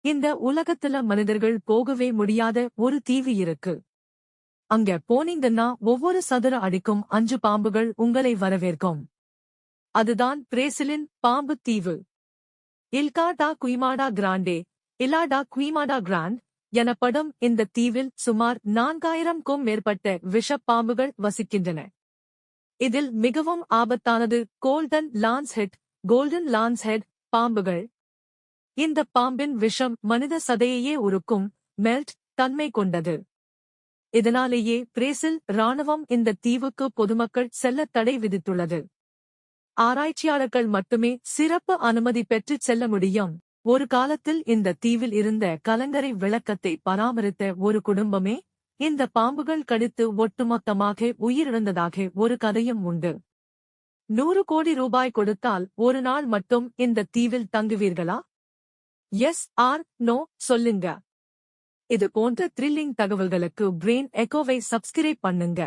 இந்த உலகத்துல மனிதர்கள் போகவே முடியாத ஒரு தீவு இருக்கு. அங்க போனீங்கன்னா ஒவ்வொரு சதுர அடிக்கும் 5 பாம்புகள் உங்களை வரவேற்கும். அதுதான் பிரேசிலின் பாம்பு தீவு. இல்கா டா குயிமாடா கிராண்டே, இலா டா குயிமாடா கிராண்ட் எனப்படும் இந்த தீவில் சுமார் 4000க்கும் மேற்பட்ட விஷப் பாம்புகள் வசிக்கின்றன. இதில் மிகவும் ஆபத்தானது கோல்டன் லான்ஸ் ஹெட் பாம்புகள். இந்த பாம்பின் விஷம் மனித சதையையே உருக்கும் மெல்ட் தன்மை கொண்டது. இதனாலேயே பிரேசில் ராணுவம் இந்த தீவுக்கு பொதுமக்கள் செல்ல தடை விதித்துள்ளது. ஆராய்ச்சியாளர்கள் மட்டுமே சிறப்பு அனுமதி பெற்றுச் செல்ல முடியும். ஒரு காலத்தில் இந்த தீவில் இருந்த கலங்கரை விளக்கத்தை பராமரித்த ஒரு குடும்பமே இந்த பாம்புகள் கடித்து ஒட்டுமொத்தமாக உயிரிழந்ததாக ஒரு கதையும் உண்டு. 100 கோடி ரூபாய் கொடுத்தால் ஒரு நாள் மட்டும் இந்த தீவில் தங்குவீர்களா? எஸ் ஆர் நோ சொல்லுங்க. இது போன்ற த்ரில்லிங் தகவல்களுக்கு பிரெயின் எக்கோவை சப்ஸ்கிரைப் பண்ணுங்க.